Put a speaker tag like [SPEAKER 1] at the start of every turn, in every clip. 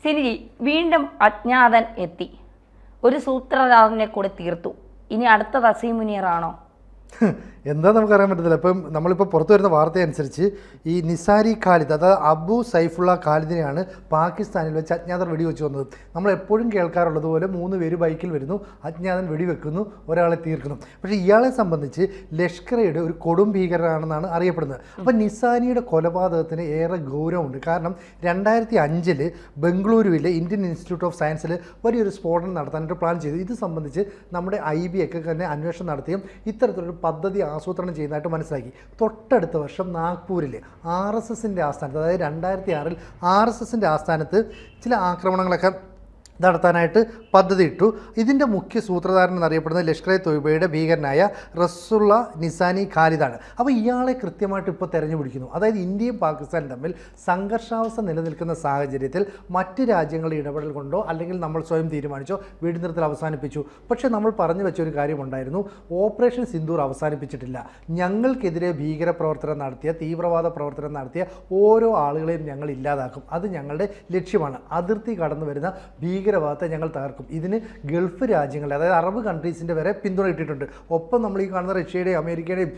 [SPEAKER 1] സിനിജി വീണ്ടും അജ്ഞാതൻ എത്തി. ഒരു സൂത്രധാരനെ കൂടെ തീർത്തു. ഇനി അടുത്തത് അസീം മുനീറാണോ?
[SPEAKER 2] എന്താ നമുക്കറിയാൻ പറ്റത്തില്ല. ഇപ്പം നമ്മളിപ്പോൾ പുറത്തു വരുന്ന വാർത്ത അനുസരിച്ച് ഈ നിസാരി ഖാലിദ്, അതായത് അബു സൈഫുള്ള ഖാലിദിനെയാണ് പാകിസ്ഥാനിൽ വെച്ച് അജ്ഞാതർ വെടിവെച്ച് വന്നത്. നമ്മൾ എപ്പോഴും കേൾക്കാറുള്ളതുപോലെ 3 പേര് ബൈക്കിൽ വരുന്നു, അജ്ഞാതൻ വെടിവെക്കുന്നു, ഒരാളെ തീർക്കുന്നു. പക്ഷേ ഇയാളെ സംബന്ധിച്ച് ലഷ്കറയുടെ ഒരു കൊടും ഭീകരനാണെന്നാണ് അറിയപ്പെടുന്നത്. അപ്പം നിസാരിയുടെ കൊലപാതകത്തിന് ഏറെ ഗൗരവമുണ്ട്. കാരണം 2005 ബംഗളൂരുവിലെ ഇന്ത്യൻ ഇൻസ്റ്റിറ്റ്യൂട്ട് ഓഫ് സയൻസിൽ വലിയൊരു സ്ഫോടനം നടത്താനായിട്ട് പ്ലാൻ ചെയ്തു. ഇത് സംബന്ധിച്ച് നമ്മുടെ IB ഒക്കെ തന്നെ അന്വേഷണം നടത്തിയും ഇത്തരത്തിലൊരു പദ്ധതി ആസൂത്രണം ചെയ്യുന്നതായിട്ട് മനസ്സിലാക്കി. തൊട്ടടുത്ത വർഷം നാഗ്പൂരിൽ RSSൻ്റെ ആസ്ഥാനത്ത്, അതായത് 2006 RSSൻ്റെ ആസ്ഥാനത്ത് ചില ആക്രമണങ്ങളൊക്കെ നടത്താനായിട്ട് പദ്ധതി ഇട്ടു. ഇതിൻ്റെ മുഖ്യ സൂത്രധാരൻ എന്നറിയപ്പെടുന്നത് ലഷ്കർ തൊയ്ബയുടെ ഭീകരനായ റസുള്ള നിസാനി ഖാലിദാണ്. അപ്പോൾ ഇയാളെ കൃത്യമായിട്ട് ഇപ്പോൾ തെരഞ്ഞു പിടിക്കുന്നു. അതായത് ഇന്ത്യയും പാകിസ്ഥാനും തമ്മിൽ സംഘർഷാവസ്ഥ നിലനിൽക്കുന്ന സാഹചര്യത്തിൽ മറ്റ് രാജ്യങ്ങളുടെ ഇടപെടൽ കൊണ്ടോ അല്ലെങ്കിൽ നമ്മൾ സ്വയം തീരുമാനിച്ചോ വെടിനിർത്തൽ അവസാനിപ്പിച്ചു. പക്ഷേ നമ്മൾ പറഞ്ഞു വെച്ചൊരു കാര്യമുണ്ടായിരുന്നു, ഓപ്പറേഷൻ സിന്ദൂർ അവസാനിപ്പിച്ചിട്ടില്ല. ഞങ്ങൾക്കെതിരെ ഭീകരപ്രവർത്തനം നടത്തിയ, തീവ്രവാദ പ്രവർത്തനം നടത്തിയ ഓരോ ആളുകളെയും ഞങ്ങൾ ഇല്ലാതാക്കും. അത് ഞങ്ങളുടെ ലക്ഷ്യമാണ്. അതിർത്തി കടന്നു വരുന്ന ഭീകരവാദത്തെ ഞങ്ങൾ തകർക്കും. ഇതിന് ഗൾഫ് രാജ്യങ്ങളുടെ, അതായത് അറബ് കൺട്രീസിൻ്റെ വരെ പിന്തുണ ഇട്ടിട്ടുണ്ട്. ഒപ്പം നമ്മൾ ഈ കാണുന്ന റഷ്യയുടെയും അമേരിക്കയുടെയും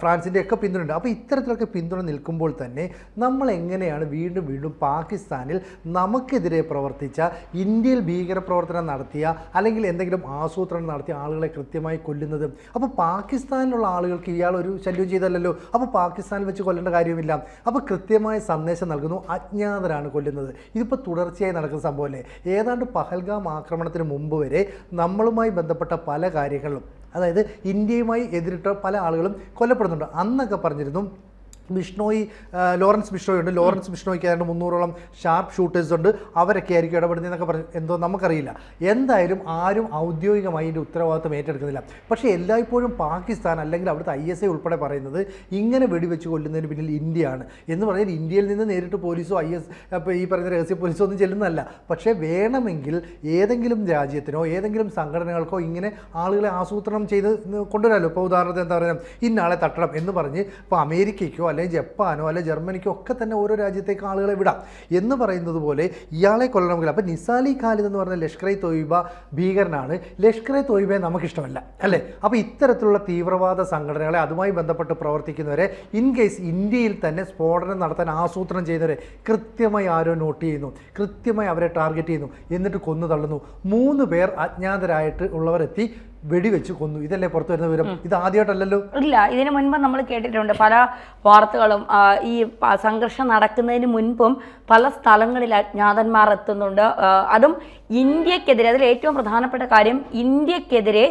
[SPEAKER 2] ഫ്രാൻസിൻ്റെ ഒക്കെ പിന്തുണയുണ്ട്. അപ്പോൾ ഇത്തരത്തിലൊക്കെ പിന്തുണ നിൽക്കുമ്പോൾ തന്നെ നമ്മൾ എങ്ങനെയാണ് വീണ്ടും വീണ്ടും പാകിസ്ഥാനിൽ നമുക്കെതിരെ പ്രവർത്തിച്ച, ഇന്ത്യയിൽ ഭീകരപ്രവർത്തനം നടത്തിയ അല്ലെങ്കിൽ എന്തെങ്കിലും ആസൂത്രണം നടത്തിയ ആളുകളെ കൃത്യമായി കൊല്ലുന്നത്? അപ്പോൾ പാകിസ്ഥാനിലുള്ള ആളുകൾക്ക് ഇയാൾ ഒരു ശല്യം ചെയ്തല്ലോ, അപ്പോൾ പാകിസ്ഥാനിൽ വെച്ച് കൊല്ലേണ്ട കാര്യമില്ല. അപ്പോൾ കൃത്യമായ സന്ദേശം നൽകുന്നു, അജ്ഞാതരാണ് കൊല്ലുന്നത്. ഇതിപ്പോൾ തുടർച്ചയായി നടക്കുന്ന സംഭവമല്ലേ. ഏതാണ്ട് പഹൽഗാം ആക്രമണത്തിന് മുമ്പ് വരെ നമ്മളുമായി ബന്ധപ്പെട്ട പല കാര്യങ്ങളും, അതായത് ഇന്ത്യയുമായി എതിരിട്ട പല ആളുകളും കൊല്ലപ്പെടുന്നുണ്ട്. അന്നൊക്കെ പറഞ്ഞിരുന്നു ബിഷ്ണോയി, ലോറൻസ് ബിഷ്ണോയി ഉണ്ട്, ലോറൻസ് ബിഷ്ണോയ്ക്ക് ഏതാണ്ട് 300ഓളം ഷാർപ്പ് ഷൂട്ടേഴ്സ് ഉണ്ട്, അവരൊക്കെ ആയിരിക്കും ഇടപെടുന്നതെന്നൊക്കെ പറഞ്ഞു. എന്തോ നമുക്കറിയില്ല. എന്തായാലും ആരും ഔദ്യോഗികമായി ഇതിൻ്റെ ഉത്തരവാദിത്വം ഏറ്റെടുക്കുന്നില്ല. പക്ഷേ എല്ലായ്പ്പോഴും പാകിസ്ഥാൻ അല്ലെങ്കിൽ അവിടുത്തെ ISI ഉൾപ്പെടെ പറയുന്നത് ഇങ്ങനെ വെടിവെച്ച് കൊല്ലുന്നതിന് പിന്നിൽ ഇന്ത്യയാണ് എന്ന് പറഞ്ഞാൽ ഇന്ത്യയിൽ നിന്ന് നേരിട്ട് പോലീസോ അപ്പോൾ ഈ പറയുന്ന രഹസ്യ പോലീസോ ഒന്നും ചെല്ലുന്നതല്ല. പക്ഷേ വേണമെങ്കിൽ ഏതെങ്കിലും രാജ്യത്തിനോ ഏതെങ്കിലും സംഘടനകൾക്കോ ഇങ്ങനെ ആളുകളെ ആസൂത്രണം ചെയ്ത് കൊണ്ടുവരാമല്ലോ. ഇപ്പോൾ ഉദാഹരണത്തിന് എന്താ പറയുക, ഇന്നാളെ തട്ടണം എന്ന് പറഞ്ഞ് ഇപ്പോൾ അമേരിക്കയ്ക്കോ അല്ലെങ്കിൽ ജപ്പാനോ അല്ലെങ്കിൽ ജർമ്മനിക്കോ ഒക്കെ തന്നെ ഓരോ രാജ്യത്തേക്ക് ആളുകളെ വിടാം എന്ന് പറയുന്നത് പോലെ ഇയാളെ കൊല്ലണമെങ്കിൽ. അപ്പോൾ നിസാരി ഖാലിദ് എന്ന് പറഞ്ഞ ലഷ്കർ തൊയ്ബ ഭീകരനാണ്. ലഷ്കർ തൊയ്ബയെ നമുക്കിഷ്ടമല്ല അല്ലേ. അപ്പോൾ ഇത്തരത്തിലുള്ള തീവ്രവാദ സംഘടനകളെ, അതുമായി ബന്ധപ്പെട്ട് പ്രവർത്തിക്കുന്നവരെ, ഇൻ കേസ് ഇന്ത്യയിൽ തന്നെ സ്ഫോടനം നടത്താൻ ആസൂത്രണം ചെയ്യുന്നവരെ കൃത്യമായി ആരോ നോട്ട് ചെയ്യുന്നു, കൃത്യമായി അവരെ ടാർഗറ്റ് ചെയ്യുന്നു, എന്നിട്ട് കൊന്നു തള്ളുന്നു. 3 പേർ അജ്ഞാതരായിട്ട് ഉള്ളവരെത്തി വെടിവെച്ച് കൊന്നു. ഇതല്ലേ പുറത്തു വരുന്ന വിവരം? ഇത് ആദ്യമായിട്ടല്ലല്ലോ.
[SPEAKER 1] ഇല്ല, ഇതിനു മുൻപ് നമ്മൾ കേട്ടിട്ടുണ്ട് പല വാർത്തകളും. ഈ സംഘർഷം നടക്കുന്നതിന് മുൻപും പല സ്ഥലങ്ങളിൽ അജ്ഞാതന്മാർ എത്തുന്നുണ്ട്. അതും ഇന്ത്യക്കെതിരെ. അതിൽ ഏറ്റവും പ്രധാനപ്പെട്ട കാര്യം, ഇന്ത്യക്കെതിരെ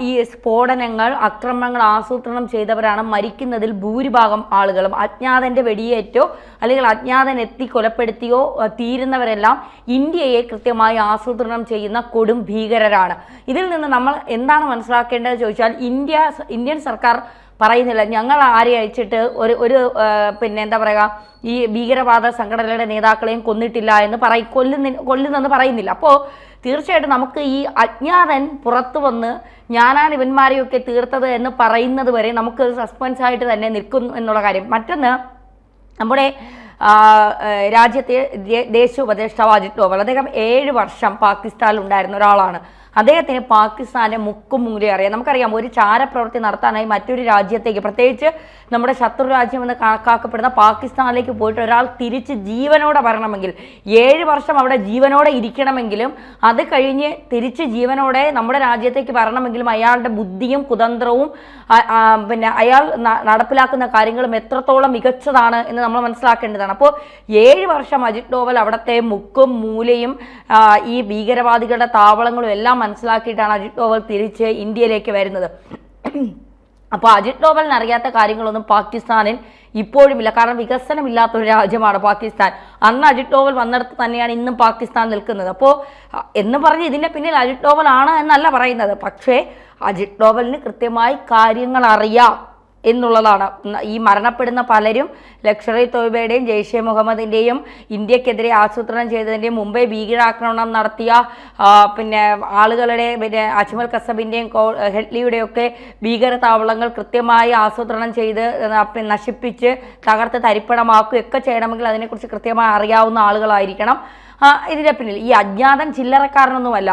[SPEAKER 1] ഈ സ്ഫോടനങ്ങൾ, ആക്രമണങ്ങൾ ആസൂത്രണം ചെയ്തവരാണ്. മരിക്കുന്നതിൽ ഭൂരിഭാഗം ആളുകളും അജ്ഞാതൻ്റെ വെടിയേറ്റോ അല്ലെങ്കിൽ അജ്ഞാതൻ എത്തി കൊലപ്പെടുത്തിയോ തീരുന്നവരെല്ലാം ഇന്ത്യയെ കൃത്യമായി ആസൂത്രണം ചെയ്യുന്ന കൊടും ഭീകരരാണ്. ഇതിൽ നിന്ന് നമ്മൾ എന്താണ് മനസ്സിലാക്കേണ്ടത് ചോദിച്ചാൽ, ഇന്ത്യൻ സർക്കാർ പറയുന്നില്ല ഞങ്ങൾ ആരെ അയച്ചിട്ട് ഒരു പിന്നെ എന്താ പറയുക, ഈ ഭീകരവാദ സംഘടനകളുടെ നേതാക്കളെയും കൊന്നിട്ടില്ല എന്ന് കൊല്ലുന്നെന്ന് പറയുന്നില്ല. അപ്പോൾ തീർച്ചയായിട്ടും നമുക്ക് ഈ അജ്ഞാതൻ പുറത്തു വന്ന് ഞാനാണ് ഇവന്മാരെയൊക്കെ തീർത്തത് എന്ന് പറയുന്നത് വരെ നമുക്ക് സസ്പെൻസ് ആയിട്ട് തന്നെ നിൽക്കുന്നു എന്നുള്ള കാര്യം. മറ്റൊന്ന്, നമ്മുടെ രാജ്യത്തെ ദേശീയ ഉപദേഷ്ടാവ് അജിത് ഡോവൽ, അദ്ദേഹം 7 വർഷം പാകിസ്ഥാനിൽ ഉണ്ടായിരുന്ന ഒരാളാണ്. അദ്ദേഹത്തിന് പാകിസ്ഥാൻ്റെ മുക്കും മൂലയും അറിയാം. നമുക്കറിയാം, ഒരു ചാരപ്രവൃത്തി നടത്താനായി മറ്റൊരു രാജ്യത്തേക്ക്, പ്രത്യേകിച്ച് നമ്മുടെ ശത്രു രാജ്യമെന്ന് കണക്കാക്കപ്പെടുന്ന പാകിസ്ഥാനിലേക്ക് പോയിട്ട് ഒരാൾ തിരിച്ച് ജീവനോടെ വരണമെങ്കിൽ, 7 വർഷം അവിടെ ജീവനോടെ ഇരിക്കണമെങ്കിലും അത് കഴിഞ്ഞ് തിരിച്ച് ജീവനോടെ നമ്മുടെ രാജ്യത്തേക്ക് വരണമെങ്കിലും അയാളുടെ ബുദ്ധിയും കുതന്ത്രവും പിന്നെ അയാൾ നടപ്പിലാക്കുന്ന കാര്യങ്ങളും എത്രത്തോളം മികച്ചതാണ് എന്ന് നമ്മൾ മനസ്സിലാക്കേണ്ടതാണ്. അപ്പോൾ 7 വർഷം അജിത് ഡോവൽ അവിടുത്തെ മുക്കും മൂലയും ഈ ഭീകരവാദികളുടെ താവളങ്ങളും എല്ലാം മനസ്സിലാക്കിയിട്ടാണ് അജിത് ഡോവൽ തിരിച്ച് ഇന്ത്യയിലേക്ക് വരുന്നത്. അപ്പോൾ അജിത് ഡോവലിന് അറിയാത്ത കാര്യങ്ങളൊന്നും പാകിസ്ഥാനിൽ ഇപ്പോഴുമില്ല. കാരണം വികസനമില്ലാത്തൊരു രാജ്യമാണ് പാകിസ്ഥാൻ. അന്ന് അജിത് ഡോവൽ വന്നിടത്ത് തന്നെയാണ് ഇന്നും പാകിസ്ഥാൻ നിൽക്കുന്നത്. അപ്പോൾ എന്ന് പറഞ്ഞ് ഇതിൻ്റെ പിന്നിൽ അജിത് ഡോവൽ ആണ് എന്നല്ല പറയുന്നത്. പക്ഷേ അജിത് ഡോവലിന് കൃത്യമായി കാര്യങ്ങൾ അറിയാം എന്നുള്ളതാണ്. ഈ മരണപ്പെടുന്ന പലരും ലഷ്കർ തൊയ്ബയുടെയും ജെയ്ഷെ മുഹമ്മദിൻ്റെയും ഇന്ത്യക്കെതിരെ ആസൂത്രണം ചെയ്തതിൻ്റെയും മുംബൈ ഭീകരാക്രമണം നടത്തിയ പിന്നെ ആളുകളുടെ അജ്മൽ കസബിൻ്റെയും ഹെഡ്ലിയുടെയൊക്കെ ഭീകര താവളങ്ങൾ കൃത്യമായി ആസൂത്രണം ചെയ്ത് നശിപ്പിച്ച് തകർത്ത് തരിപ്പണമാക്കുകയൊക്കെ ചെയ്യണമെങ്കിൽ അതിനെക്കുറിച്ച് കൃത്യമായി അറിയാവുന്ന ആളുകളായിരിക്കണം. ഇതിന്റെ പിന്നിൽ. ഈ അജ്ഞാതൻ ചില്ലറക്കാരനൊന്നുമല്ല.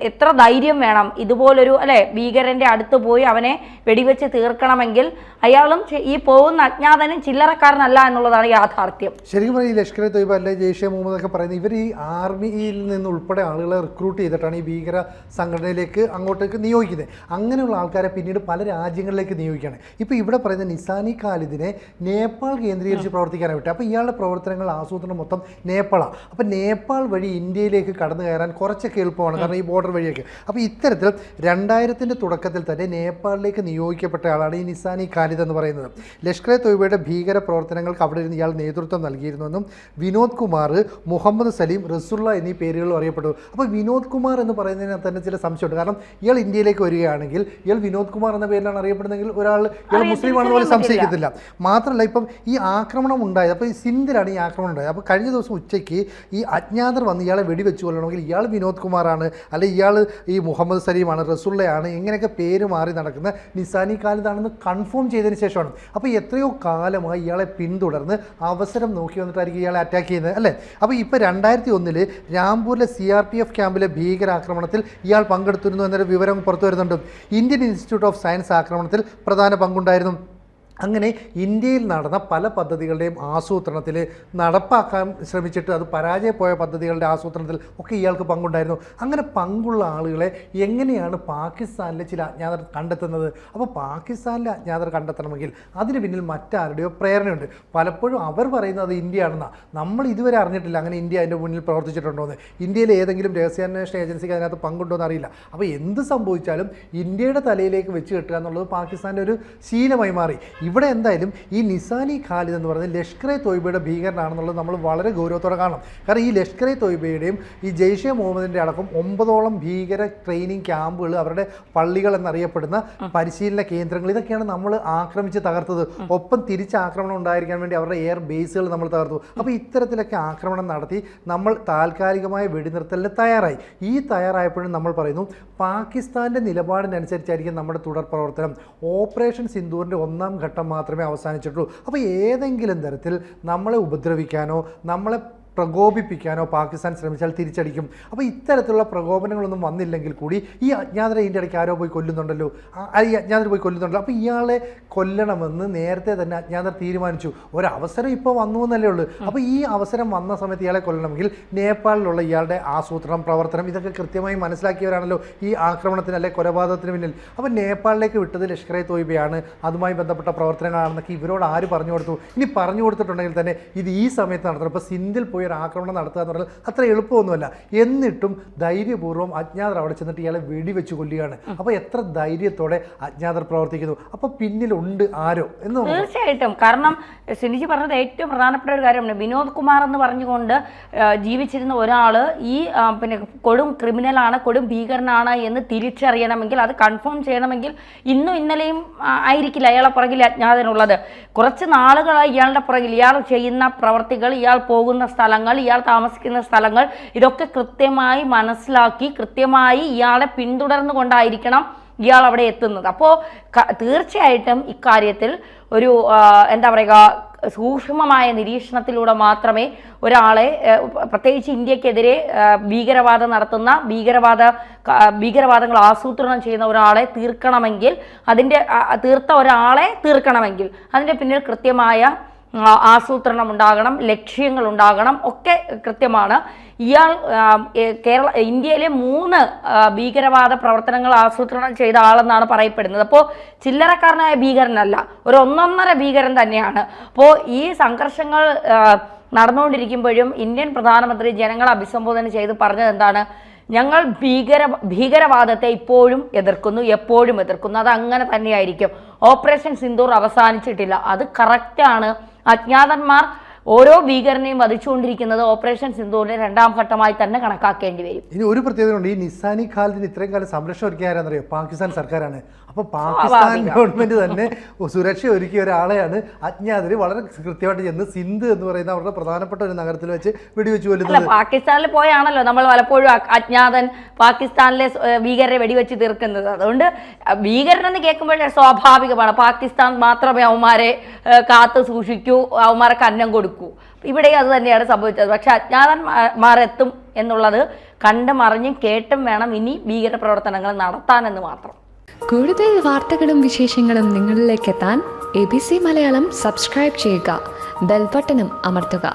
[SPEAKER 1] എത്ര ധൈര്യം വേണം ഇതുപോലൊരു അല്ലെ ഭീകരന്റെ അടുത്ത് പോയി അവനെ വെടിവെച്ച് തീർക്കണമെങ്കിൽ. അയാളും ഈ പോകുന്ന അജ്ഞാതനും ചില്ലറക്കാരനല്ല എന്നുള്ളതാണ് യാഥാർത്ഥ്യം.
[SPEAKER 2] ശരിക്കും പറഞ്ഞാൽ ഈ ലഷ്കർ തൊയ്ബ അല്ലെ ജെയ്ഷെ മുഹമ്മദ് ഒക്കെ പറയുന്നത് ഇവർ ഈ ആർമിയിൽ നിന്ന് ഉൾപ്പെടെ ആളുകളെ റിക്രൂട്ട് ചെയ്തിട്ടാണ് ഈ ഭീകര സംഘടനയിലേക്ക് അങ്ങോട്ടേക്ക് നിയോഗിക്കുന്നത്. അങ്ങനെയുള്ള ആൾക്കാരെ പിന്നീട് പല രാജ്യങ്ങളിലേക്ക് നിയോഗിക്കുകയാണ്. ഇപ്പോൾ ഇവിടെ പറയുന്ന നിസാനി ഖാലിദിനെ നേപ്പാൾ കേന്ദ്രീകരിച്ച് പ്രവർത്തിക്കാനാണ് വിട്ടത്. അപ്പോൾ ഇയാളുടെ പ്രവർത്തനങ്ങൾ ആസൂത്രണം മൊത്തം നേപ്പാളാണ്. അപ്പോൾ നേപ്പാൾ വഴി ഇന്ത്യയിലേക്ക് കടന്നു കയറാൻ കുറച്ചൊക്കെ എളുപ്പമാണ്, കാരണം ഈ ബോർഡർ വഴിയൊക്കെ. അപ്പോൾ ഇത്തരത്തിൽ 2000-ന്റെ തുടക്കത്തിൽ തന്നെ നേപ്പാളിലേക്ക് നിയോഗിക്കപ്പെട്ട ആളാണ് ഈ നിസാനി ഖാലിദ് എന്ന് പറയുന്നത്. ലഷ്കർ തൊയ്ബയുടെ ഭീകര പ്രവർത്തനങ്ങൾക്ക് അവിടെ ഇരുന്ന് ഇയാൾ നേതൃത്വം നൽകിയിരുന്നെന്നും വിനോദ് കുമാർ, മുഹമ്മദ് സലീം, റസുള്ള എന്നീ പേരുകളും അറിയപ്പെട്ടു. അപ്പോൾ വിനോദ് കുമാർ എന്ന് പറയുന്നതിന് തന്നെ ചില സംശയമുണ്ട്. കാരണം ഇയാൾ ഇന്ത്യയിലേക്ക് വരികയാണെങ്കിൽ ഇയാൾ വിനോദ് കുമാർ എന്ന പേരിലാണ് അറിയപ്പെടുന്നതെങ്കിൽ ഇയാൾ മുസ്ലിം ആണെന്ന് പോലും സംശയിക്കത്തില്ല. മാത്രമല്ല ഇപ്പം ഈ ആക്രമണം ഉണ്ടായത്, അപ്പോൾ ഈ സിന്ധിലാണ് ഈ ആക്രമണം ഉണ്ടായത്. അപ്പോൾ കഴിഞ്ഞ ദിവസം ഉച്ചയ്ക്ക് ഈ അജ്ഞാതർ വന്ന് ഇയാളെ വെടിവെച്ച് കൊല്ലണമെങ്കിൽ ഇയാൾ വിനോദ് കുമാറാണ്, അല്ലെങ്കിൽ ഇയാൾ ഈ മുഹമ്മദ് സലീമാണ്, റസുള്ളയാണ്, ഇങ്ങനെയൊക്കെ പേര് മാറി നടക്കുന്ന നിസാനി ഖാലിദാണെന്ന് കൺഫേം ചെയ്തതിന് ശേഷമാണ്. അപ്പോൾ എത്രയോ കാലമായി ഇയാളെ പിന്തുടർന്ന് അവസരം നോക്കി വന്നിട്ടായിരിക്കും ഇയാളെ അറ്റാക്ക് ചെയ്യുന്നത് അല്ലേ. അപ്പോൾ ഇപ്പോൾ 2001 രാംപൂരിലെ CRPF ക്യാമ്പിലെ ഭീകരാക്രമണത്തിൽ ഇയാൾ പങ്കെടുത്തിരുന്നു എന്നൊരു വിവരം പുറത്തു വരുന്നുണ്ട്. ഇന്ത്യൻ ഇൻസ്റ്റിറ്റ്യൂട്ട് ഓഫ് സയൻസ് ആക്രമണത്തിൽ പ്രധാന പങ്കുണ്ടായിരുന്നു. അങ്ങനെ ഇന്ത്യയിൽ നടന്ന പല പദ്ധതികളുടെയും ആസൂത്രണത്തിൽ നടപ്പാക്കാൻ ശ്രമിച്ചിട്ട് അത് പരാജയപ്പോയ പദ്ധതികളുടെ ആസൂത്രണത്തിൽ ഒക്കെ ഇയാൾക്ക് പങ്കുണ്ടായിരുന്നു. അങ്ങനെ പങ്കുള്ള ആളുകളെ എങ്ങനെയാണ് പാകിസ്ഥാനിലെ ചില അജ്ഞാതർ കണ്ടെത്തുന്നത്? അപ്പോൾ പാകിസ്ഥാനിലെ അജ്ഞാതർ കണ്ടെത്തണമെങ്കിൽ അതിന് പിന്നിൽ മറ്റാരുടെയോ പ്രേരണയുണ്ട്. പലപ്പോഴും അവർ പറയുന്നത് ഇന്ത്യ ആണെന്നാണ്. നമ്മൾ ഇതുവരെ അറിഞ്ഞിട്ടില്ല അങ്ങനെ ഇന്ത്യ അതിൻ്റെ മുന്നിൽ പ്രവർത്തിച്ചിട്ടുണ്ടോയെന്ന്. ഇന്ത്യയിലെ ഏതെങ്കിലും രഹസ്യാന്വേഷണ ഏജൻസിക്ക് അതിനകത്ത് പങ്കുണ്ടോ എന്ന് അറിയില്ല. അപ്പോൾ എന്ത് സംഭവിച്ചാലും ഇന്ത്യയുടെ തലയിലേക്ക് വെച്ച് കെട്ടുക എന്നുള്ളത് പാകിസ്ഥാൻ്റെ ഒരു ശീലമായി മാറി. ഇവിടെ എന്തായാലും ഈ നിസാനി ഖാലിദ് എന്ന് പറയുന്നത് ലഷ്കർ തൊയ്ബയുടെ ഭീകരനാണെന്നുള്ളത് നമ്മൾ വളരെ ഗൗരവത്തോടെ കാണണം. കാരണം ഈ ലഷ്കർ തൊയ്ബയുടെയും ഈ ജെയ്ഷെ മുഹമ്മദിൻ്റെ അടക്കം 9ഓളം ഭീകര ട്രെയിനിങ് ക്യാമ്പുകൾ, അവരുടെ പള്ളികൾ എന്നറിയപ്പെടുന്ന പരിശീലന കേന്ദ്രങ്ങൾ, ഇതൊക്കെയാണ് നമ്മൾ ആക്രമിച്ച് തകർത്തത്. ഒപ്പം തിരിച്ച് ആക്രമണം ഉണ്ടായിരിക്കാൻ വേണ്ടി അവരുടെ എയർ ബേസുകൾ നമ്മൾ തകർത്തു. അപ്പോൾ ഇത്തരത്തിലൊക്കെ ആക്രമണം നടത്തി നമ്മൾ താൽക്കാലികമായ വെടിനിർത്തലിന് തയ്യാറായി. ഈ തയ്യാറായപ്പോഴും നമ്മൾ പറയുന്നു പാകിസ്ഥാൻ്റെ നിലപാടിനനുസരിച്ചായിരിക്കും നമ്മുടെ തുടർ പ്രവർത്തനം. ഓപ്പറേഷൻ സിന്ദൂറിൻ്റെ 1ാം ഘട്ടം മാത്രമേ അവസാനിച്ചിട്ടുള്ളൂ. അപ്പോൾ ഏതെങ്കിലും തരത്തിൽ നമ്മളെ ഉപദ്രവിക്കാനോ നമ്മളെ പ്രകോപിപ്പിക്കാനോ പാകിസ്ഥാൻ ശ്രമിച്ചാൽ തിരിച്ചടിക്കും. അപ്പോൾ ഇത്തരത്തിലുള്ള പ്രകോപനങ്ങളൊന്നും വന്നില്ലെങ്കിൽ കൂടി ഈ അജ്ഞാതരെ ഇതിൻ്റെ ഇടയ്ക്ക് ആരോ പോയി കൊല്ലുന്നുണ്ടല്ലോ, ഈ അജ്ഞാതർ പോയി കൊല്ലുന്നുണ്ടല്ലോ. അപ്പോൾ ഇയാളെ കൊല്ലണമെന്ന് നേരത്തെ തന്നെ അജ്ഞാതർ തീരുമാനിച്ചു. ഒരവസരം ഇപ്പോൾ വന്നു എന്നല്ലേ ഉള്ളൂ. അപ്പോൾ ഈ അവസരം വന്ന സമയത്ത് ഇയാളെ കൊല്ലണമെങ്കിൽ നേപ്പാളിലുള്ള ഇയാളുടെ ആസൂത്രണം, പ്രവർത്തനം ഇതൊക്കെ കൃത്യമായി മനസ്സിലാക്കിയവരാണല്ലോ ഈ ആക്രമണത്തിന് അല്ലെ കൊലപാതകത്തിന് പിന്നിൽ. അപ്പോൾ നേപ്പാളിലേക്ക് വിട്ടത് ലഷ്കർ തൊയ്ബയാണ്, അതുമായി ബന്ധപ്പെട്ട പ്രവർത്തനങ്ങളാണെന്നൊക്കെ ഇവരോട് ആര് പറഞ്ഞു കൊടുത്തു? ഇനി പറഞ്ഞു കൊടുത്തിട്ടുണ്ടെങ്കിൽ തന്നെ ഇത് ഈ സമയത്ത് നടത്തണം. ഇപ്പോൾ സിന്ധിൽ പോയി ഒരു ആക്രമണം നടത്തുക എന്ന് പറഞ്ഞാൽ അത്ര എളുപ്പമൊന്നുമല്ല. എന്നിട്ടും ധൈര്യപൂർവ്വം അജ്ഞാതർ അവിടെ ചെന്നിട്ട് ഇയാളെ വെടിവെച്ച് കൊല്ലുകയാണ്. അപ്പോൾ എത്ര ധൈര്യത്തോടെ അജ്ഞാതർ പ്രവർത്തിക്കുന്നു. അപ്പോൾ പിന്നിലുണ്ട് ആരോ എന്ന്.
[SPEAKER 1] തീർച്ചയായിട്ടും. കാരണം സിനിജി പറഞ്ഞത് ഏറ്റവും പ്രധാനപ്പെട്ട ഒരു കാര്യമാണ്. വിനോദ് കുമാർ എന്ന് പറഞ്ഞുകൊണ്ട് ജീവിച്ചിരുന്ന ഒരാൾ ഈ പിന്നെ കൊടും ക്രിമിനലാണ്, കൊടും ഭീകരനാണ് എന്ന് തിരിച്ചറിയണമെങ്കിൽ, അത് കൺഫേം ചെയ്യണമെങ്കിൽ ഇന്നും ഇന്നലെയും ആയിരിക്കില്ല അയാളെ പുറകിൽ അജ്ഞാതനുള്ളത്. കുറച്ച് നാളുകളായി ഇയാളുടെ പുറകിൽ ഇയാൾ ചെയ്യുന്ന പ്രവർത്തികൾ, ഇയാൾ പോകുന്ന സ്ഥലങ്ങൾ, ഇയാൾ താമസിക്കുന്ന സ്ഥലങ്ങൾ, ഇതൊക്കെ കൃത്യമായി മനസ്സിലാക്കി കൃത്യമായി ഇയാളെ പിന്തുടർന്നുകൊണ്ടായിരിക്കണം ഇയാൾ അവിടെ എത്തുന്നത്. അപ്പോൾ തീർച്ചയായിട്ടും ഇക്കാര്യത്തിൽ ഒരു എന്താ പറയുക, സൂക്ഷ്മമായ നിരീക്ഷണത്തിലൂടെ മാത്രമേ ഒരാളെ, പ്രത്യേകിച്ച് ഇന്ത്യക്കെതിരെ ഭീകരവാദം നടത്തുന്ന ഭീകരവാദങ്ങൾ ആസൂത്രണം ചെയ്യുന്ന ഒരാളെ തീർക്കണമെങ്കിൽ, തീർത്ത ഒരാളെ തീർക്കണമെങ്കിൽ അതിൻ്റെ പിന്നിൽ കൃത്യമായ ആസൂത്രണം ഉണ്ടാകണം, ലക്ഷ്യങ്ങൾ ഉണ്ടാകണം, ഒക്കെ കൃത്യമാണ്. ഇയാൾ ഇന്ത്യയിലെ 3 ഭീകരവാദ പ്രവർത്തനങ്ങൾ ആസൂത്രണം ചെയ്ത ആളെന്നാണ് പറയപ്പെടുന്നത്. അപ്പോൾ ചില്ലറക്കാരനായ ഭീകരനല്ല, ഒരു 1.5 ഭീകരൻ തന്നെയാണ്. അപ്പോൾ ഈ സംഘർഷങ്ങൾ നടന്നുകൊണ്ടിരിക്കുമ്പോഴും ഇന്ത്യൻ പ്രധാനമന്ത്രി ജനങ്ങളെ അഭിസംബോധന ചെയ്ത് പറഞ്ഞത് എന്താണ്? ഞങ്ങൾ ഭീകരവാദത്തെ ഇപ്പോഴും എതിർക്കുന്നു, എപ്പോഴും എതിർക്കുന്നു, അത് അങ്ങനെ തന്നെയായിരിക്കും. ഓപ്പറേഷൻ സിന്ദൂർ അവസാനിച്ചിട്ടില്ല, അത് കറക്റ്റാണ്. അജ്ഞാതന്മാർ ഓരോ ഭീകരനെയും വധിച്ചുകൊണ്ടിരിക്കുന്നത് ഓപ്പറേഷൻ സിന്ദൂറിന്റെ 2ാം ഘട്ടമായി തന്നെ കണക്കാക്കേണ്ടി വരും.
[SPEAKER 2] ഇനി ഒരു പ്രത്യേകതയുണ്ട്. ഈ നിസാനി ഖാലിദിന് ഇത്രയും കാലം സംരക്ഷണം ഒരുക്കിയ ആരാന്നറിയോ? പാകിസ്ഥാൻ സർക്കാരാണ്. അപ്പോൾ പാകിസ്ഥാൻ ഗവൺമെന്റ് തന്നെ സുരക്ഷ ഒരുക്കിയ ഒരാളെയാണ് അജ്ഞാതര് വളരെ കൃത്യമായിട്ട് ചെന്ന് സിന്ധ് എന്ന് പറയുന്ന അവരുടെ പ്രധാനപ്പെട്ട ഒരു നഗരത്തിൽ വെച്ച് വെടിവെച്ച് കൊല്ലുന്നത്.
[SPEAKER 1] പാകിസ്ഥാനിൽ പോയാണല്ലോ നമ്മൾ പലപ്പോഴും അജ്ഞാതൻ പാകിസ്ഥാനിലെ ഭീകരരെ വെടിവെച്ച് തീർക്കുന്നത്. അതുകൊണ്ട് ഭീകരനെന്ന് കേൾക്കുമ്പോഴേ സ്വാഭാവികമാണ് പാകിസ്ഥാൻ മാത്രമേ അവന്മാരെ കാത്തു സൂക്ഷിക്കൂ, അവന്മാർക്ക് അന്നം കൊടുക്കൂ. കൊടുക്കൂ. ഇവിടെ അത് തന്നെയാണ് സംഭവിച്ചത്. പക്ഷെ അജ്ഞാതന്മാരെത്തും എന്നുള്ളത് കണ്ടും അറിഞ്ഞും കേട്ടും വേണം ഇനി ഭീകരപ്രവർത്തനങ്ങൾ നടത്താനെന്ന് മാത്രം.
[SPEAKER 3] കൂടുതൽ വാർത്തകളും വിശേഷങ്ങളും നിങ്ങളിലേക്ക് എത്താൻ ABC മലയാളം സബ്സ്ക്രൈബ് ചെയ്യുക, ബെൽ ബട്ടണും അമർത്തുക.